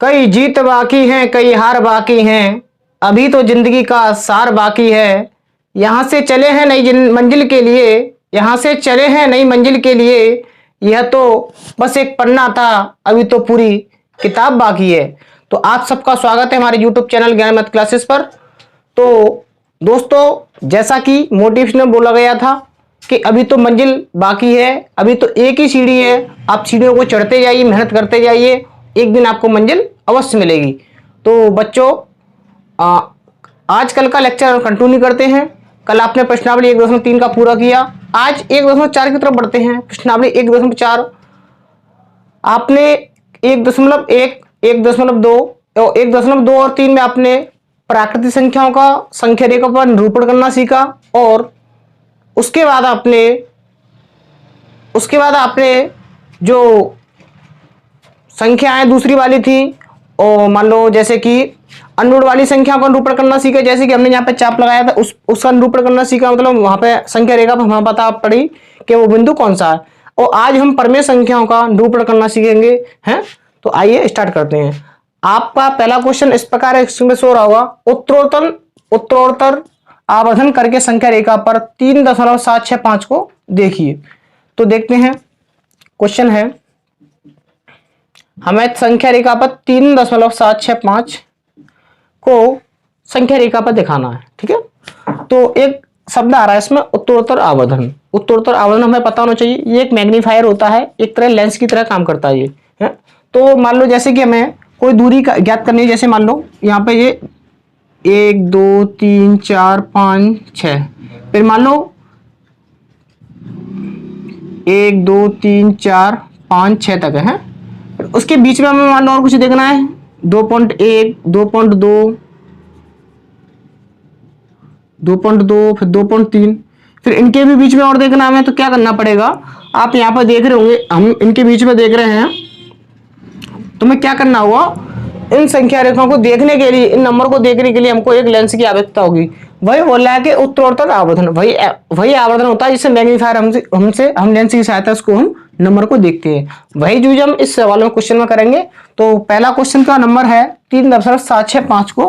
कई जीत बाकी हैं, कई हार बाकी हैं, अभी तो जिंदगी का सार बाकी है। यहाँ से चले हैं नई मंजिल के लिए, यहाँ से चले हैं नई मंजिल के लिए। यह तो बस एक पन्ना था, अभी तो पूरी किताब बाकी है। तो आप सबका स्वागत है हमारे YouTube चैनल ज्ञान मैथ क्लासेस पर। तो दोस्तों, जैसा कि मोटिवेशन में बोला गया था कि अभी तो मंजिल बाकी है, अभी तो एक ही सीढ़ी है। आप सीढ़ियों को चढ़ते जाइए, मेहनत करते जाइए, एक दिन आपको मंजिल अवश्य मिलेगी। तो बच्चों, आज कल का लेक्चर कंटिन्यू करते हैं। कल आपने प्रश्नावली 1.3 का पूरा किया, आज 1.4 की तरफ बढ़ते हैं। प्रश्नावली 1.4 आपने 1.1, 1.2 और 1.2 और 3 में आपने प्राकृतिक संख्याओं का संख्या रेखा पर निरूपण करना सीखा। और उसके बाद आपने जो संख्याएं दूसरी वाली थी, और मान लो जैसे कि अनरूढ़ वाली संख्या का निरूपण करना सीखा। जैसे कि हमने यहाँ पे चाप लगाया था, उसका निरूपण करना सीखा, मतलब वहां पे संख्या रेखा पर हमें पता पड़ी कि वो बिंदु कौन सा है। और आज हम परमेय संख्याओं का निरूपण करना सीखेंगे हैं। तो आइए स्टार्ट करते हैं। आपका पहला क्वेश्चन इस प्रकार स्क्रीन पे शो रहा होगा। उत्तरोत्तर आवर्धन करके संख्या रेखा पर 3.765 को देखिए। तो देखते हैं, क्वेश्चन है हमें संख्या रेखा पर 3.765 को संख्या रेखा पर दिखाना है, ठीक है। तो एक शब्द आ रहा है इसमें, उत्तरोत्तर आवर्धन। उत्तरोत्तर आवर्धन हमें पता होना चाहिए, ये एक मैग्नीफायर होता है, एक तरह लेंस की तरह काम करता है ये, है। तो मान लो जैसे कि हमें कोई दूरी ज्ञात करनी है, जैसे मान लो यहाँ पे ये 1 2 3 4 5 6, फिर मान लो 1 2 3 4 5 6 तक है। उसके बीच में हमें मान लो और कुछ देखना है, 2.1 2.2 2.2 फिर 2.3, फिर इनके भी बीच में और देखना है हमें। तो क्या करना पड़ेगा, आप यहाँ पर देख रहे होंगे, हम इनके बीच में देख रहे हैं। तो मैं क्या करना होगा, इन संख्या रेखाओं को देखने के लिए, इन नंबर को देखने के लिए हमको एक लेंस की आवश्यकता होगी। वही बोल रहा है कि उत्तरोत्तर आवर्धन वही आवर्धन होता है जिससे मैग्नीफायर हम लेंस की सहायता से हम नंबर को देखते हैं। वही चीज हम इस सवाल में क्वेश्चन में करेंगे। तो पहला क्वेश्चन का नंबर है 3.765 को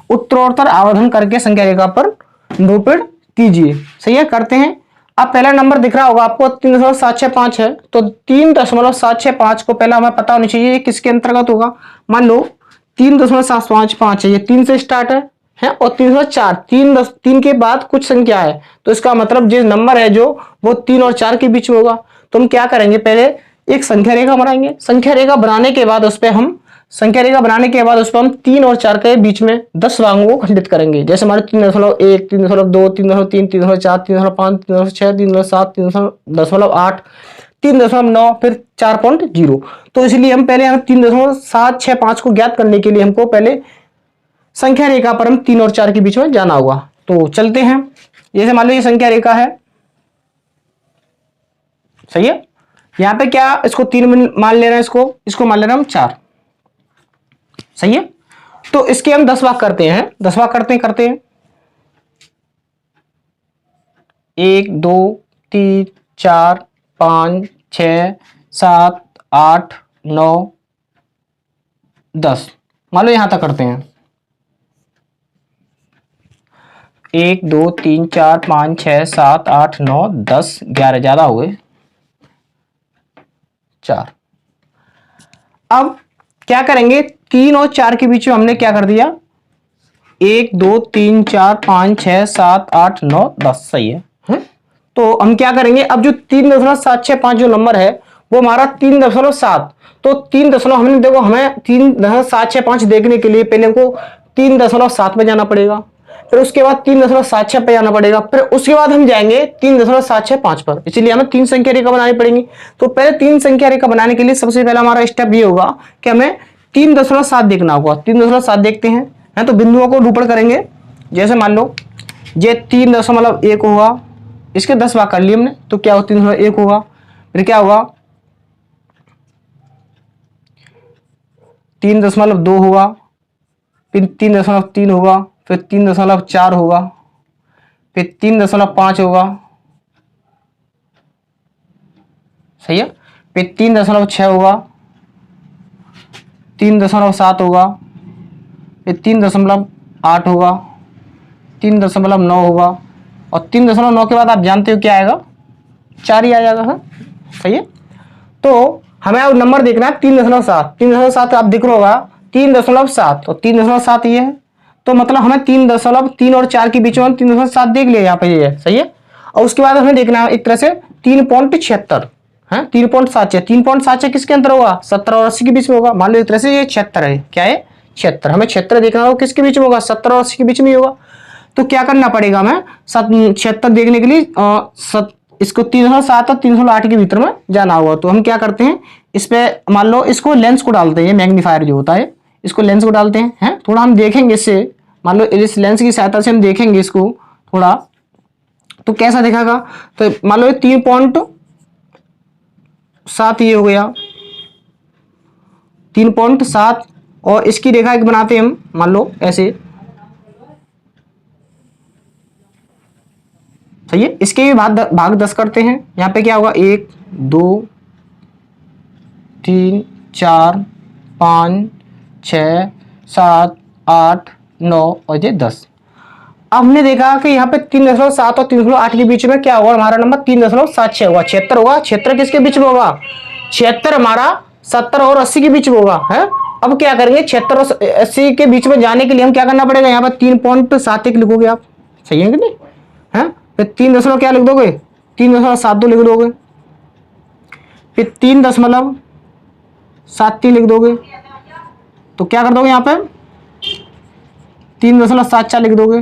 उत्तरोत्तर आवर्धन करके संख्या रेखा पर निरूपण कीजिए। सही है, करते हैं। अब पहला नंबर दिख रहा होगा आपको, 3.765 है। तो 3.765 को पहला हमें पता होना चाहिए किसके अंतर्गत होगा। मान लो 3.755 है, ये 3 से स्टार्ट है और 3.4, 3 के बाद कुछ संख्या है, तो इसका मतलब जो नंबर है जो वो 3 और 4 के बीच में होगा। तो हम क्या करेंगे, पहले एक संख्या रेखा बनाएंगे। संख्या रेखा बनाने के बाद उस पर हम 3 और 4 के बीच में 10 भागों को खंडित करेंगे। जैसे हमारे 3.1 3.2 3.3 3.4 3.5 3.6 3.7 3.8 3.9 फिर 4.0। तो इसलिए हम पहले 3.765 को ज्ञात करने के लिए हमको पहले संख्या रेखा पर हम 3 और 4 के बीच में जाना होगा। तो चलते हैं। जैसे मान लो ये संख्या रेखा है, सही है। यहां पे क्या, इसको 3 मान ले रहे हैं, इसको मान ले रहे हैं हम 4, सही है। तो इसके हम 10 भाग करते हैं, 10 भाग करते हैं 1 2 3 4 5 6 7 8 9 10, मान लो यहां तक करते हैं। 1 2 3 4 5 6 7 8 9 10 11, ज्यादा हुए 4। अब क्या करेंगे, 3 और 4 के बीच में हमने क्या कर दिया, 1 2 3 4 5 6 7 8 9 10, सही है। तो हम क्या करेंगे, अब जो 3.765 जो नंबर है वो हमारा 3.7, तो 3 हमने देखो, हमें 3.765 देखने के लिए पहले हमको 3.7 में जाना पड़ेगा, फिर उसके बाद 3.76 पे जाना पड़ेगा, फिर उसके बाद हम जाएंगे 3.765 पर। इसलिए हमें 3 संख्या रेखा बनानी पड़ेगी। तो पहले 3 संख्या रेखा बनाने के लिए सबसे पहला हमारा स्टेप ये होगा कि हमें 3.7 देखना होगा। 3.7 देखते हैं। तो बिंदुओं को निरूपण करेंगे। जैसे मान लो ये 3.1 होगा, इसके 10 भाग कर लिए हमने, तो क्या होगा, 3.1 होगा। फिर क्या होगा, 3.2 होगा, फिर 3.3 होगा, फिर 3.4 होगा, फिर 3.5 होगा, सही है। फिर 3.6 होगा, 3.7 होगा, फिर 3.8 होगा, 3.9 होगा, और 3.9 के बाद आप जानते हो क्या आएगा, 4 ही आ जाएगा। हाँ सही है। तो हमें अब नंबर देखना है 3.7, 3.7 आप दिख रहा होगा 3.7, और 3.7 ये है, तो मतलब हमें 3.3 और 4 के बीच में 3.7 देख लिया यहाँ पे, ये है सही है। और उसके बाद हमें देखना है एक तरह से 3.76 है, 3.76, 3.76 किसके अंदर होगा, 70 और 80 के बीच में होगा। मान लो एक तरह से ये 76 है, क्या है 76, हमें 76 देखना होगा किसके बीच में होगा, 70 और 80 के बीच में होगा। तो क्या करना पड़ेगा, हमें 76 देखने के लिए इसको 307 और 308 के भीतर में जाना होगा। तो हम क्या करते हैं, इस पे मान लो इसको लेंस को डालते हैं, मैग्नीफायर जो होता है इसको लेंस को डालते हैं, थोड़ा हम देखेंगे इससे, मान लो इस लेंस की सहायता से हम देखेंगे इसको थोड़ा, तो कैसा दिखेगा। तो मान लो 3.7 ये हो गया, 3.7, और इसकी रेखा एक बनाते हैं हम, मान लो ऐसे, सही है। इसके भी भाग 10 करते हैं, यहाँ पे क्या होगा, 1 2 3 4 5 6 7 8 9 और ये 10। अब हमने देखा कि यहाँ पे 3.7 और 3.8 के बीच में क्या होगा, हमारा नंबर 3.76 होगा, 76 होगा। 76 किसके बीच में होगा, 76 हमारा 70 और 80 के बीच में होगा है। अब क्या करेंगे, 76 और 80 के बीच में जाने के लिए हम क्या करना पड़ेगा, यहाँ पर 3.71 लिखोगे आप, सही है कि नहीं है। फिर 3 क्या लिख दोगे, 3.72 लिख दोगे, फिर 3.73 लिख दोगे, तो क्या कर दोगे यहाँ पे 3.74 लिख दोगे,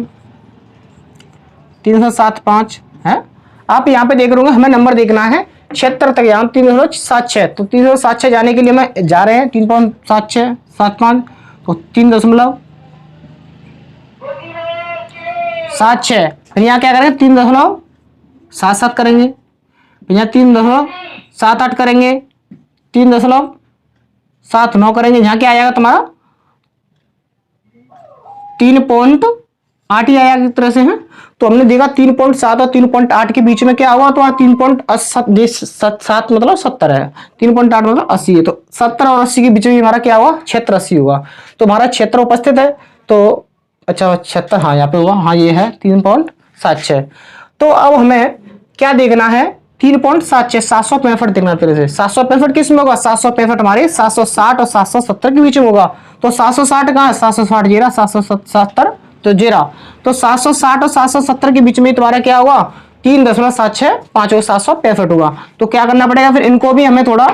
3.75 है। आप यहाँ पे देख रहे होंगे, हमें नंबर देखना है 76 तक, यहाँ 3.76, तो 3.76 जाने के लिए हमें जा रहे हैं 3.7675, तो 3.76, फिर यहाँ क्या करेंगे 3.77 करेंगे, फिर यहाँ 3.78 करेंगे, 3.79 करेंगे, यहाँ क्या आएगा तुम्हारा 3.8 ही आया एक तरह से है। तो हमने देखा 3.7 और 3.8 के बीच में क्या हुआ, तो 3.7 मतलब 70 है, 3.8 मतलब 80 है, तो 70 और 80 के बीच में हमारा क्या हुआ, क्षेत्र 80 होगा। तो हमारा क्षेत्र उपस्थित है, तो अच्छा 76, हाँ यहाँ पे हुआ, हाँ ये है 3.76। तो अब हमें क्या देखना है, 3.76, 765 देखना तेरे से, 765 किस में होगा, 765 हमारे 760 और 770 के बीच में होगा। तो 760 कहाँ है, 760 जीरा, 770 तो जीरा, तो 760 और 770 के बीच में तुम्हारा क्या होगा, 3.765 765 होगा। तो क्या करना पड़ेगा, फिर इनको भी हमें थोड़ा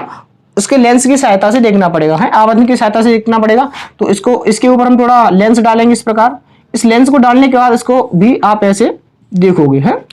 उसके लेंस की सहायता से देखना पड़ेगा है, आवर्धन की सहायता से देखना पड़ेगा। तो इसको इसके ऊपर हम थोड़ा लेंस डालेंगे इस प्रकार, इस लेंस को डालने के बाद इसको भी आप ऐसे देखोगे है।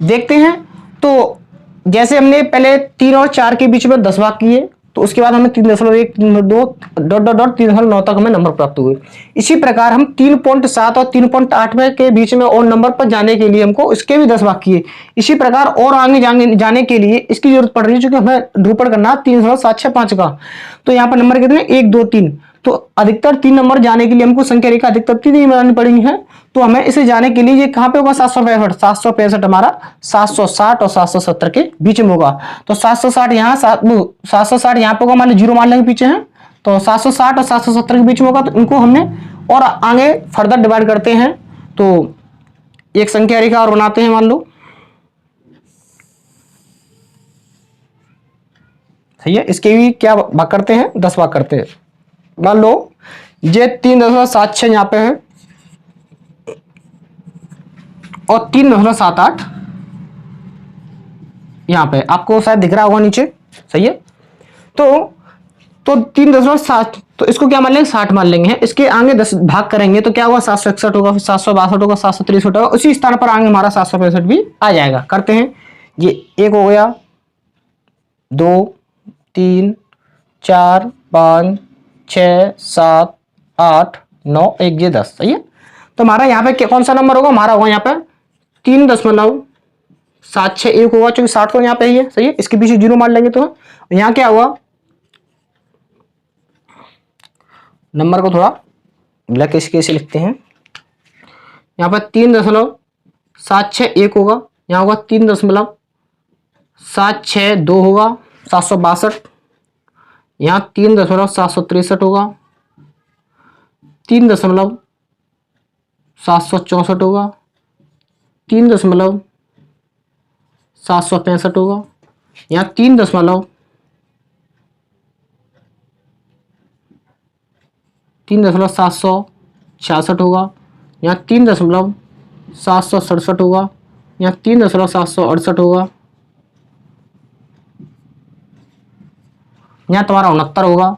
देखते हैं, तो जैसे हमने पहले 3 और 4 के बीच में 10 भाग किए, तो उसके बाद हमें 3.1 3.2 3.9 तक हमें नंबर प्राप्त हुए। इसी प्रकार हम 3.7 और 3.8 में के बीच में और नंबर पर जाने के लिए हमको इसके भी 10 भाग किए। इसी प्रकार और आगे जाने के लिए इसकी जरूरत पड़ रही है, क्योंकि हमें निरूपण करना 3.765 का। तो यहाँ पर नंबर कितने, 1 2 3, तो अधिकतर 3 नंबर जाने के लिए हमको संख्या रेखा अधिकतर 3 ही बनानी पड़ेगी है। तो हमें इसे जाने के लिए ये कहाँ पे होगा, 765 हमारा 760 और 770 के बीच में होगा। तो 760 यहाँ 760 यहाँ पे होगा, मान लो 0 मान लेंगे पीछे है, तो 760 और 770 के बीच में होगा। तो इनको हमने और आगे फर्दर डिवाइड करते हैं, तो एक संख्या रेखा और बनाते हैं, मान लो सही है। इसके भी क्या भाग करते हैं, 10 भाग करते हैं। मान लो ये 3.76 यहाँ पे है और 3.78 यहाँ पे, आपको शायद दिख रहा होगा नीचे, सही है। तो 3.7, तो इसको क्या मान लेंगे, 60 मान लेंगे है। इसके आगे 10 भाग करेंगे तो क्या होगा, 761 होगा, फिर 762 होगा, 763 होगा, उसी स्थान पर आगे हमारा 765 भी आ जाएगा। करते हैं, ये 1 हो गया, 2 3 4 5 6 7 8 9 1 ये 10, सही है। तो हमारा यहाँ पे कौन सा नंबर होगा, हमारा होगा यहाँ पे 3.761 होगा, क्योंकि 60 तो यहाँ पे ही है, सही है। इसके पीछे 0 मान लेंगे, तो यहाँ क्या हुआ, नंबर को थोड़ा ब्लैक इसके से लिखते हैं। यहाँ पर 3.761 होगा, यहाँ होगा 3.762 होगा, 762, यहाँ 3.763 होगा, 3.764 होगा, 3.765 होगा, यहाँ 3.766 होगा, यहाँ 3.767 होगा, यहाँ 3.768 होगा, यहाँ तुम्हारा 69 होगा,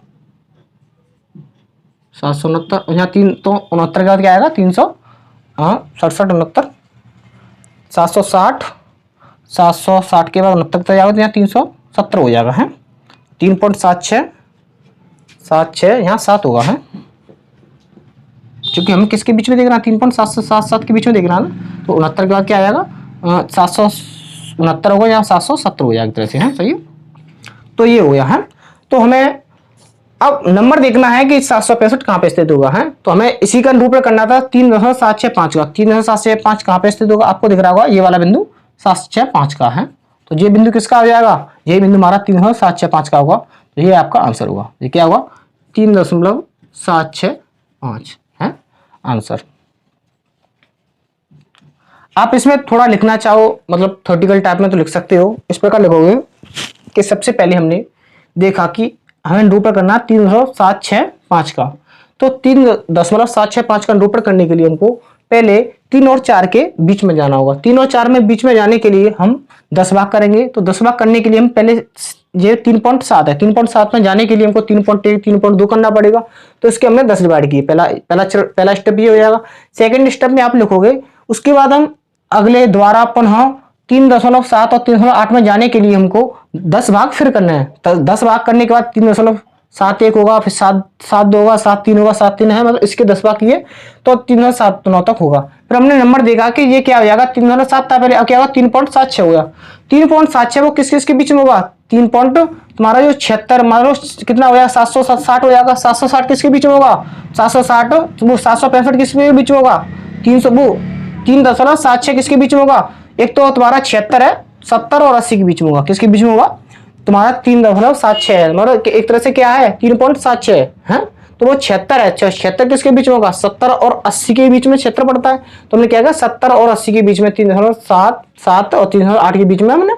769, यहाँ 3 तो 69 के बाद क्या आएगा 300, हाँ 67 69 760, 760 के बाद 69 तक जाएगा तो यहाँ 370 हो जाएगा है, 3.76 यहाँ 7 होगा है, क्योंकि हम किसके बीच में देख रहे हैं 3.777 के बीच में देख रहा है ना, तो 69 के बाद क्या आएगा 769 होगा, यहाँ 770 हो जाएगा एक तरह से है, सही है। तो ये हो गया है। तो हमें अब नंबर देखना है कि 765 कहाँ पे स्थित होगा है, तो हमें इसी का निरूपण करना था 3.765 का। 3.765 कहाँ पे स्थित होगा, आपको दिख रहा होगा ये वाला बिंदु 765 का है, तो ये बिंदु किसका आ जाएगा, ये बिंदु हमारा 3.765 का होगा, तो ये आपका आंसर होगा। ये क्या होगा 3.765 है आंसर। आप इसमें थोड़ा लिखना चाहो मतलब थ्योरेटिकल टाइप में तो लिख सकते हो, इस प्रकार लिखोगे कि सबसे पहले हमने देखा कि हमें निरूपण करना 3.765 का, तो 3.765 का निरूपण करने के लिए हमको पहले 3 और 4 के बीच में जाना होगा। 3 और 4 में बीच में जाने के लिए हम 10 भाग करेंगे, तो 10 भाग करने के लिए हम पहले ये 3.7 है, 3.7 में जाने के लिए हमको 3.1 3.2 करना पड़ेगा, तो इसके हमने 10 डिवाइड किए। पहला स्टेप ये हो जाएगा। सेकेंड स्टेप में आप लिखोगे, उसके बाद हम अगले द्वारा पुनः 3.7 और 3.8 में जाने के लिए हमको 10 भाग फिर करना है। तो 10 भाग करने के बाद 3.71 होगा, फिर 7.2 होगा, 7.3 होगा, 7.3 है, मतलब इसके 10 भाग किए तो 3.79 तक होगा। फिर हमने नंबर देखा कि ये क्या हो जाएगा 3.7 था पहले, अब क्या होगा 3.76 हो गया। 3.76 वो किस किस के बीच में होगा, 3 पॉइंट तुम्हारा जो 76 मान लो कितना हो जाएगा 760 हो जाएगा। 760 किसके बीच में होगा 760, वो 765 किसके बीच में होगा 300, वो 3.76 किसके बीच में होगा, एक तो तुम्हारा 76 है, 70 और 80 के बीच में होगा, किसके बीच में होगा तुम्हारा 3.76 है, मतलब एक तरह से क्या है 3.76 है, तो वो 76 है। 76 किसके बीच में होगा 70 और 80 के बीच में 76 पड़ता है, तो हमने क्या किया 70 और 80 के बीच में 3.7 और 3.8 के बीच में हमने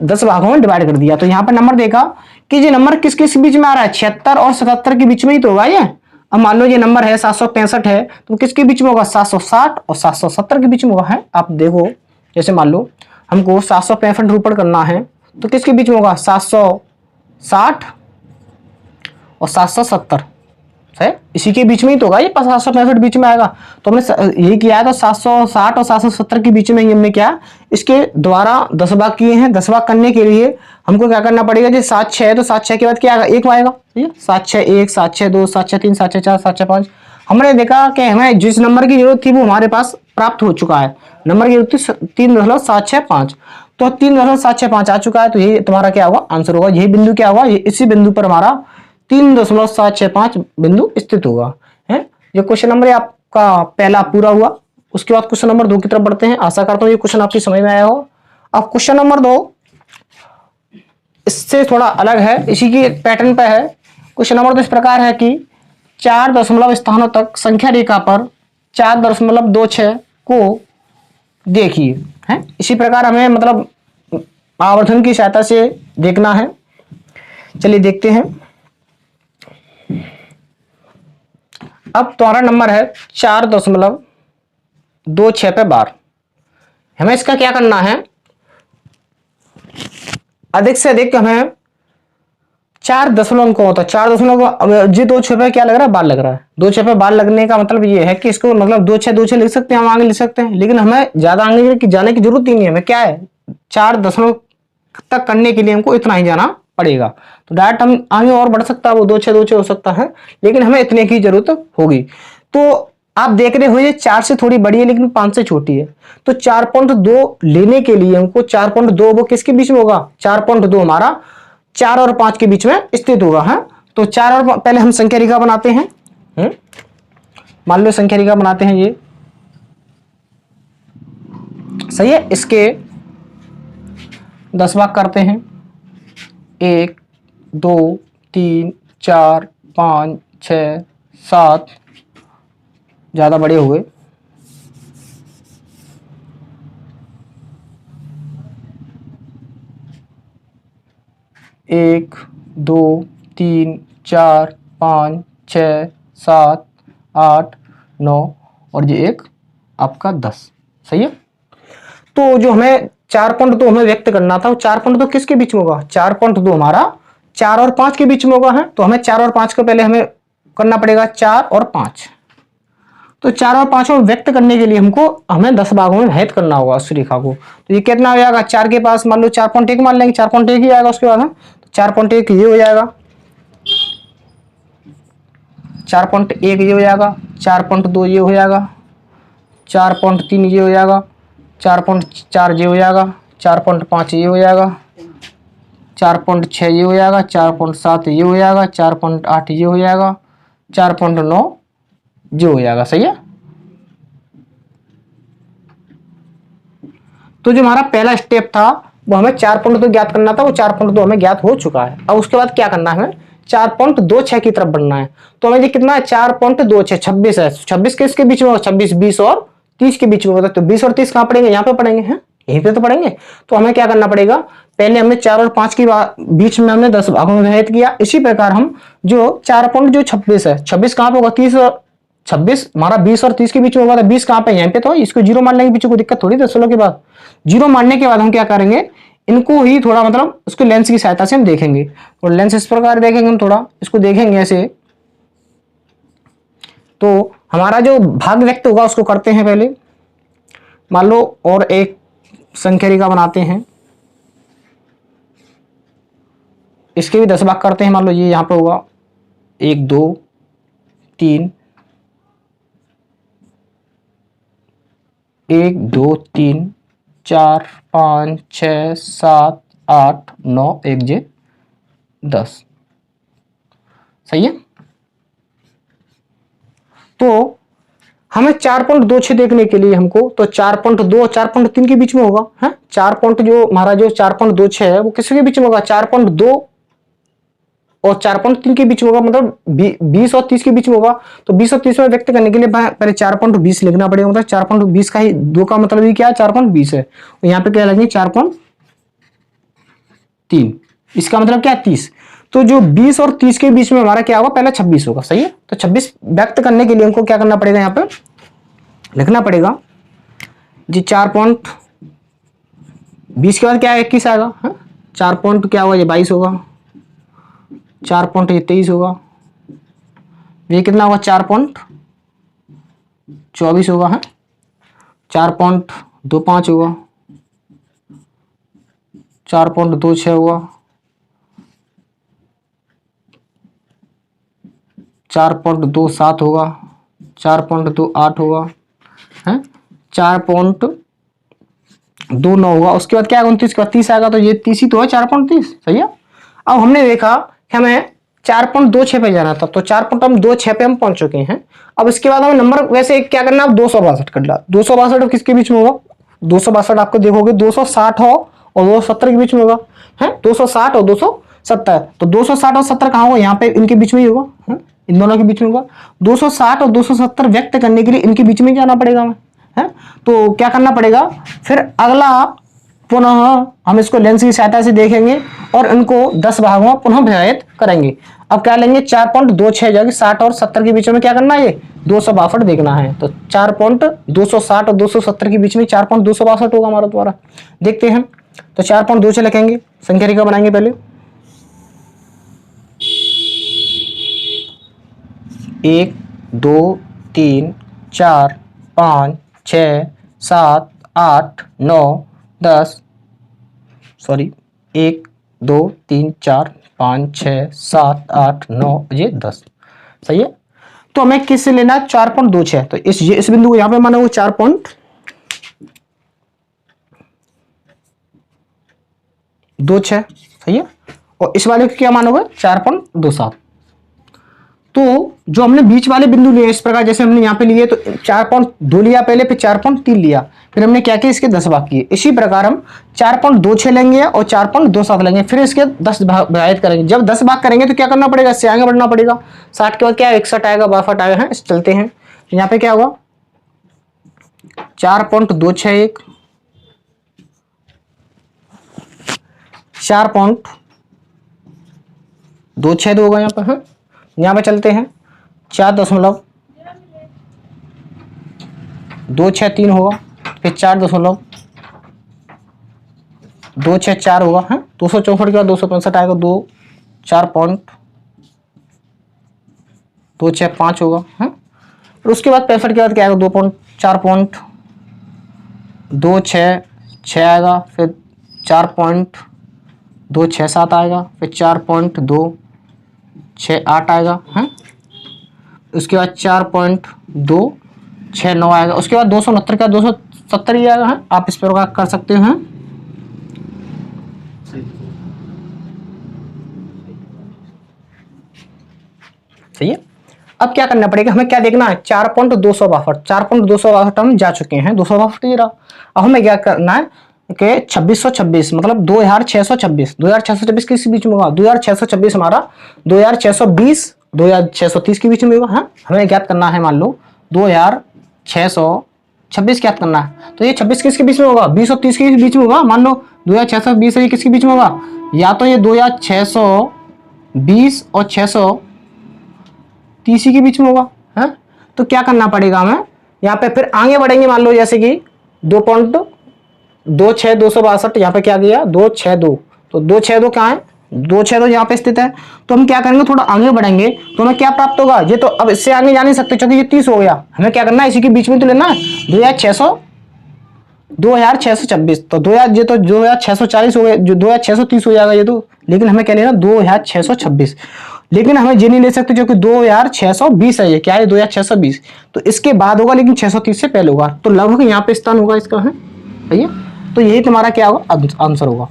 10 भागों में डिवाइड कर दिया। तो यहाँ पर नंबर देखा कि ये नंबर किस किस बीच में आ रहा है 76 और 77 के बीच में ही तो होगा ये। अब मान लो ये नंबर है 765 है, तो किसके बीच में होगा 760 और 770 के बीच में होगा है। आप देखो जैसे मान लो हमको 765 निरूपण करना है, तो किसके बीच में होगा 760 और 770 है, इसी के बीच में ही तो होगा ये 765 बीच में आएगा। तो हमने यही किया है, तो 760 और 770 के बीच में ही हमने क्या इसके द्वारा 10 भाग किए हैं। 10 भाग करने के लिए हमको क्या करना पड़ेगा, जो 7 6 है तो 7 6 के बाद क्या आएगा 1 आएगा, 7 6 1 7 6 2 7 6 3 7 6 4 7 6 5। हमने देखा कि हमें जिस नंबर की जरूरत थी वो हमारे पास प्राप्त हो चुका है, नंबर की जरूरत थी 3.765, तो 3.765 आ चुका है, तो यही तुम्हारा क्या होगा आंसर होगा। यही बिंदु क्या होगा, इसी बिंदु पर हमारा 3.765 बिंदु स्थित होगा है। ये क्वेश्चन नंबर आपका पहला पूरा हुआ। उसके बाद क्वेश्चन नंबर 2 की तरफ बढ़ते हैं। आशा करता हूँ ये क्वेश्चन आपकी समझ में आया हो। अब क्वेश्चन नंबर 2 इससे थोड़ा अलग है, इसी की पैटर्न पे है। क्वेश्चन नंबर 2 इस प्रकार है कि 4 दशमलव स्थानों तक संख्या रेखा पर 4.26 को देखिए है। इसी प्रकार हमें मतलब आवर्धन की सहायता से देखना है। चलिए देखते हैं। अब तुम्हारा नंबर है 4.26 पे बार। हमें इसका क्या करना है, अधिक से अधिक हमें 4 दशमलव को होता है 4 दशमलव जी 2 6 पे क्या लग रहा है बार लग रहा है। 2 6 पे बार लगने का मतलब ये है कि इसको मतलब 2 6 लिख सकते हैं, हम आगे लिख सकते हैं, लेकिन हमें ज्यादा आगे जाने की जरूरत ही नहीं है। हमें क्या है 4 दशमलव तक करने के लिए हमको इतना ही जाना पड़ेगा। तो डायरेक्ट हम आगे और बढ़ सकता है, वो 2 6 हो सकता है, लेकिन हमें इतने की जरूरत होगी। तो आप देख रहे हो ये 4 से थोड़ी बड़ी है लेकिन 5 से छोटी है, तो 4.2 लेने के लिए हमको 4.2 वो किसके बीच में होगा 4.2 हमारा 4 और 5 के बीच में स्थित होगा है। तो 4 और पहले हम संख्या रेखा बनाते हैं। मान लो संख्या रेखा बनाते हैं, ये सही है। इसके 10 भाग करते हैं, 1 2 3 4 5 6 7, ज़्यादा बड़े हुए, 1 2 3 4 5 6 7 8 9 और ये एक आपका 10। सही है। तो जो हमें 4.2 हमें व्यक्त करना था, वो 4.2 किसके बीच में होगा? 4.2 हमारा 4 और 5 के बीच में होगा है। तो हमें 4 और 5 को पहले हमें करना पड़ेगा 4 और 5। तो 4 और 5 को व्यक्त करने के लिए हमें 10 भागों में विभाजित करना होगा उस रेखा को। तो ये कितना हो जाएगा? 4 के पास मान लो 4.1 मान लेंगे, 4.1 ही आएगा उसके बाद है। तो 4.1 ये हो जाएगा, 4.1 ये हो जाएगा, 4.2 ये हो जाएगा, 4.3 ये हो जाएगा, 4.4 ये हो जाएगा, 4.5 ये हो जाएगा, 4.6 ये हो जाएगा, 4.7 ये हो जाएगा, 4.8 ये हो जाएगा, 4.9 ये हो जाएगा। सही है। तो जो हमारा पहला स्टेप था वो हमें 4.2 ज्ञात करना था, वो 4.2 हमें ज्ञात हो चुका है। अब उसके बाद क्या करना है? हमें 4.26 की तरफ बढ़ना है। तो हमें ये कितना है? 4.26 26 है। 26 किसके बीच में होगा? 26 20 और 30 के बीच में होगा। तो 20 और 30 कहां पड़ेंगे? यहाँ पे पड़ेंगे हैं, यहीं पे तो पड़ेंगे। तो हमें क्या करना पड़ेगा? पहले हमने 4 और 5 के बीच में हमने 10 भागों में विभाजित किया। इसी प्रकार हम जो 4.26 है, 26 कहां पे होगा? 30 और 26 हमारा 20 और 30 के बीच में होगा। 20 कहां पे? यहाँ पे। तो इसको 0 मान लेंगे, पीछे कोई दिक्कत थोड़ी। 16 के बाद 0 मानने के बाद हम क्या करेंगे? इनको ही थोड़ा मतलब उसको लेंस की सहायता से हम देखेंगे। और लेंस इस प्रकार देखेंगे, हम थोड़ा इसको देखेंगे ऐसे। तो हमारा जो भाग व्यक्त होगा उसको करते हैं पहले। मान लो और एक संख्या रेखा बनाते हैं, इसके भी 10 भाग करते हैं। मान लो ये यहां पे होगा 1 2 3, 1 2 3 4 5 6 7 8 9 1 जे 10। सही है। तो हमें 4.26 देखने के लिए हमको तो 4.2 और 4.3 के बीच में होगा है। 4 जो हमारा जो 4.26 है वो किसके बीच में होगा? 4.2 और 4.3 के बीच में होगा, मतलब 20 और 30 के बीच में होगा। तो 20 और 30 में व्यक्त करने के लिए पहले 4.20 लिखना पड़ेगा। मतलब 4.20 का ही 2 का मतलब ही क्या है? 4.20 है। और यहाँ पे क्या लगेंगे? 4.3, इसका मतलब क्या है? 30। तो जो 20 और 30 के बीच में हमारा क्या होगा? पहले 26 होगा। सही है। तो 26 व्यक्त करने के लिए हमको क्या करना पड़ेगा? यहाँ पे लिखना पड़ेगा जी 4.20 के बाद क्या है? 21 आएगा है। 4 पॉइंट क्या होगा? ये 22 होगा, 4.23 होगा, ये कितना होगा? 4.24 होगा है। 4.25 होगा, 4.26 होगा, 4.27 होगा, 4.28 होगा है, 4.29 होगा। उसके बाद क्या है? 29 के बाद 30 आएगा। तो ये 30 ही तो है, 4.30। सही है। अब हमने देखा कि हमें 4.26 पे जाना था, तो 4.26 पे हम पहुंच चुके हैं। अब इसके बाद हमें नंबर वैसे क्या करना है? 262 कर ला। 262 किसके बीच में होगा? 262 आपको देखोगे 260 हो और 270 के बीच में होगा है। 260 और 270, तो 260 और 70 कहां होगा? यहाँ पे इनके बीच में ही होगा है? इन दोनों के बीच में होगा। 260 और 270 व्यक्त करने के लिए इनके बीच में जाना पड़ेगा हमें है। तो क्या करना पड़ेगा फिर? अगला पुनः हम इसको लेंस की सहायता से देखेंगे और इनको 10 भागों में पुनः विभाजित करेंगे। अब क्या लेंगे? 4.26 जाएगी 60 और 70 के बीच में क्या करना है? ये 262 देखना है। तो 4.260 और 270 के बीच में 4.262 होगा हमारा द्वारा। देखते हैं। तो 4.2 लिखेंगे, संख्या रेखा बनाएंगे पहले। 1 2 3 4 5 6 7 8 9 10, सॉरी 1 2 3 4 5 6 7 8 9 ये 10। सही है। तो हमें किससे लेना है? 4.26। तो इस बिंदु को यहां पे माना वो 4.26। सही है। और इस वाले को क्या मानोगे? 4.27। तो जो हमने बीच वाले बिंदु लिए इस प्रकार, जैसे हमने यहाँ पे लिए तो 4.2 लिया पहले, फिर 4.3 लिया, फिर हमने क्या किया इसके 10 भाग किए। इसी प्रकार हम 4.26 लेंगे और 4.27 लेंगे, फिर इसके 10 भाग करेंगे। जब 10 भाग करेंगे तो क्या करना पड़ेगा, इससे आगे बढ़ना पड़ेगा। 60 के बाद क्या 61 आएगा, 62 आएगा है। चलते हैं तो यहाँ पे क्या होगा 4.261, 4.262 होगा यहाँ पर है। यहाँ पे चलते हैं 4.263 होगा, फिर 4.264 होगा है। 264 के बाद 265 आएगा, 4.265 होगा है। और उसके बाद 65 के बाद क्या आएगा 4.266 आएगा, फिर 4.267 आएगा, फिर 4.268 आएगा है। उसके बाद 4.269 आएगा। उसके बाद 269 का 270 ही आएगा है। आप इस प्रकार कर सकते हैं। सही है। अब क्या करना पड़ेगा, हमें क्या देखना है 4.262, 4.262 हम जा चुके हैं, 262 ये रहा। अब हमें क्या करना है कि 2626 मतलब 2626, 2626 किस बीच में होगा, 2626 हमारा 2620 2630 के बीच में होगा। हाँ, हमें ज्ञात करना है, मान लो 2626 ज्ञात करना है। तो ये 26 किसके बीच में होगा, 20 और 30 के बीच में होगा। मान लो 2620 ये किसके बीच में होगा, या तो ये 2620 और 630 के बीच में होगा है। तो क्या करना पड़ेगा हमें, यहाँ पे फिर आगे बढ़ेंगे। मान लो जैसे कि 2.262 यहाँ पे क्या गया 262, तो 262 कहाँ है, 262 यहाँ पे स्थित है। तो हम क्या करेंगे, थोड़ा आगे बढ़ेंगे तो हमें क्या प्राप्त होगा, ये तो अब इससे आगे जा नहीं सकते क्योंकि ये 30 हो गया। हमें क्या करना है, इसी के बीच में तो लेना है 2626, तो 2000 ये तो 2640 हो गया, जो 2630 हो जाएगा ये तो। लेकिन हमें क्या लेना 2626, लेकिन हमें ये नहीं ले सकते जो कि 2620 है। ये क्या है 2620, तो इसके बाद होगा, लेकिन 630 से पहले होगा। तो लगभग यहाँ पे स्थान होगा इसका है। सही है। तो यही तुम्हारा क्या होगा आंसर होगा।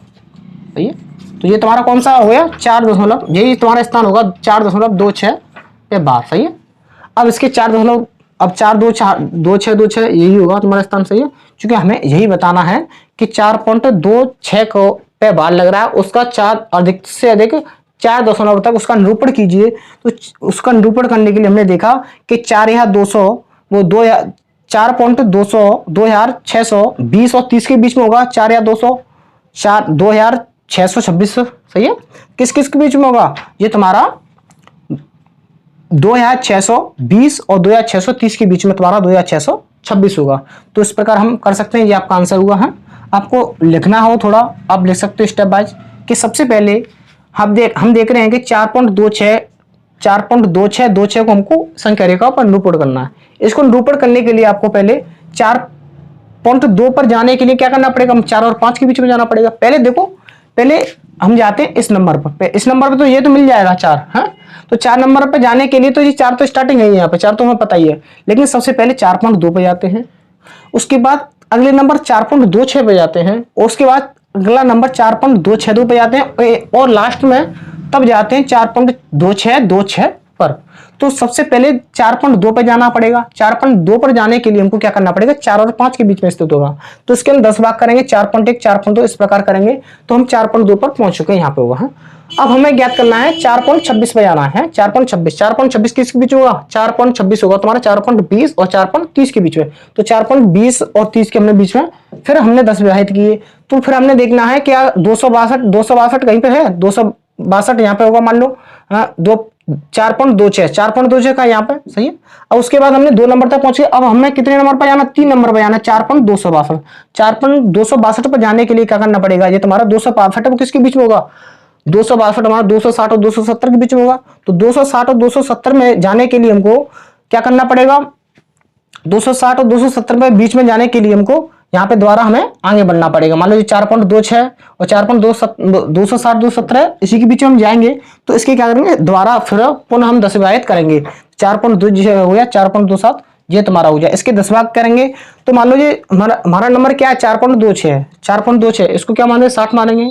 सही है। तो ये तुम्हारा कौन सा हो गया 4 यही तुम्हारा स्थान होगा 4.26 के बाद। सही है। अब इसके 4.26 यही होगा तुम्हारा स्थान। सही है। क्योंकि हमें यही बताना है कि 4.26 को पे बार लग रहा है, उसका 4 अधिक से अधिक 4 तक उसका निरूपण कीजिए। तो उसका निरूपण करने के लिए हमने देखा कि 4 या 200 वो 2620 और 30 के बीच में होगा। 4 या 200 2626। सही है। किस किस के बीच में होगा, ये तुम्हारा 2620 और 2630 के बीच में तुम्हारा 2626 होगा। तो इस प्रकार हम कर सकते हैं, ये आपका आंसर हुआ है। आपको लिखना हो थोड़ा, आप लिख सकते हो स्टेप बाय कि सबसे पहले हम देख रहे हैं कि 4.26 को हमको संख्या रेखा पर निरूपण करना है। इसको निरूपण करने के लिए आपको पहले 4.2 पर जाने के लिए क्या करना पड़ेगा, हम 4 और 5 के बीच में जाना पड़ेगा। पहले देखो, पहले हम जाते हैं इस नंबर पर, इस नंबर पर तो ये तो मिल जाएगा 4 है। तो 4 नंबर पर जाने के लिए तो ये 4 तो स्टार्टिंग है, यहाँ पे 4 तो हमें पता ही है। लेकिन सबसे पहले 4.2 पे जाते हैं, उसके बाद अगले नंबर 4.26 पे जाते हैं, उसके बाद अगला नंबर 4.262 पे जाते हैं, और लास्ट में तब जाते हैं 4.2626 पर। तो सबसे पहले 4.2 पर जाना पड़ेगा। 4.2 पर जाने के लिए हमको क्या करना पड़ेगा, 4 और 5 के बीच में स्थित होगा। तो इसके हम 10 भाग करेंगे, 4.1 4.2 इस प्रकार करेंगे तो हम 4.2 पर पहुंच चुके हैं, यहाँ पे होगा है। अब हमें ज्ञात करना है 4.26 पे जाना है। 4.26 किसके बीच होगा, 4.26 होगा तुम्हारा 4.20 और 4.30 के बीच में। तो 4.20 और 30 के हमने बीच में फिर हमने 10 विभाजित किए। तो फिर हमने देखना है क्या 262 कहीं पे है, 262 यहाँ पे होगा मान लो। 4.26 का यहाँ पे। सही है। अब उसके बाद हमने 2 नंबर तक पहुंचे। अब हमें कितने नंबर पर जाना, 3 नंबर पर जाना, 4.262 पर जाने के लिए क्या करना पड़ेगा, ये तुम्हारा 262 किसके बीच में होगा, 262 हमारा 260 और 270 के बीच में होगा। तो 260 और 270 में जाने के लिए हमको क्या करना पड़ेगा, 260 और 270 में बीच में जाने के लिए हमको यहाँ पे द्वारा हमें आगे बढ़ना पड़ेगा। मान लो 4.26 और 260 270 इसी के बीच में हम जाएंगे। तो इसके क्या करेंगे, द्वारा फिर पुनः हम 10 विभाजित करेंगे। 4.2 हो गया, 4.27 ये तुम्हारा हो जाए। इसके 10 भाग करेंगे तो मान लो ये हमारा नंबर क्या है 4.26 है। 4.26 इसको क्या मानेंगे 60 मानेंगे।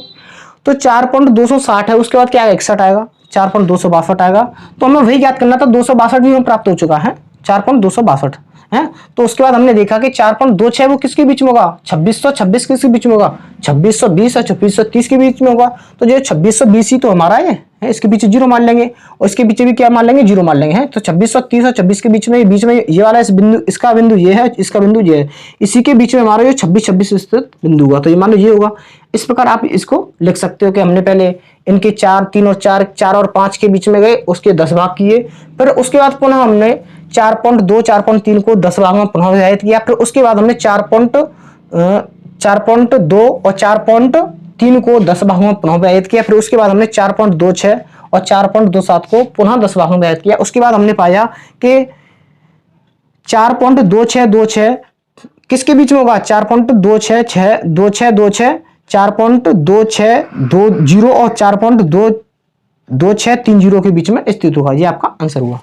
तो 4.260 है, उसके बाद क्या 61 आएगा। 4.262 आएगा। तो हमें वही याद करना था, 262 भी हमें प्राप्त हो चुका है, 4.262 है। तो उसके बाद हमने देखा कि 4.26 वो किसके बीच में होगा, 2626 किसके बीच में होगा, 2620 और 2630 के बीच में होगा। तो जो 2620 ही तो हमारा है, इसके पीछे जीरो मान लेंगे और इसके पीछे भी क्या मान लेंगे, जीरो मान लेंगे। है तो 2630 और 26 के बीच में ये वाला इस बिंदु, इसका बिंदु ये है, इसका बिंदु ये है, इसी के बीच में हमारा जो 2626 स्थित बिंदु होगा। तो ये मान लो ये होगा। इस प्रकार आप इसको लिख सकते हो कि हमने पहले इनके 4, 3 और 4 और 5 के बीच में गए, उसके 10 भाग किए, फिर उसके बाद पुनः हमने 4.2, 4.3 को 10 भाग में पुनः विभाजित किया, फिर उसके बाद हमने 4.2 और 4.3 को 10 भागों में पुनः विभाजित किया, फिर उसके बाद हमने 4.26 और 4.27 को पुनः 10 भागों में विभाजित किया। उसके बाद हमने पाया कि 4.2626 किसके बीच में होगा, 4.2626 4.2620 और 4.2630 के बीच में स्थित होगा। ये आपका आंसर हुआ।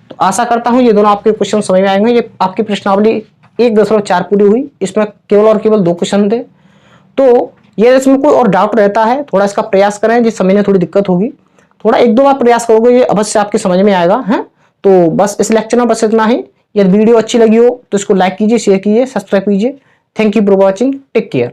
तो आशा करता हूं ये दोनों आपके क्वेश्चन समझ में आएंगे। ये आपकी प्रश्नावली 1.4 पूरी हुई, इसमें केवल और केवल 2 क्वेश्चन थे। तो ये इसमें कोई और डाउट रहता है, थोड़ा इसका प्रयास करें, जिस समझने थोड़ी दिक्कत होगी, थोड़ा 1-2 बार प्रयास करोगे, ये अवश्य आपके समझ में आएगा। है तो बस इस लेक्चर में बस इतना ही। यदि वीडियो अच्छी लगी हो तो इसको लाइक कीजिए, शेयर कीजिए, सब्सक्राइब कीजिए। Thank you for watching, take care.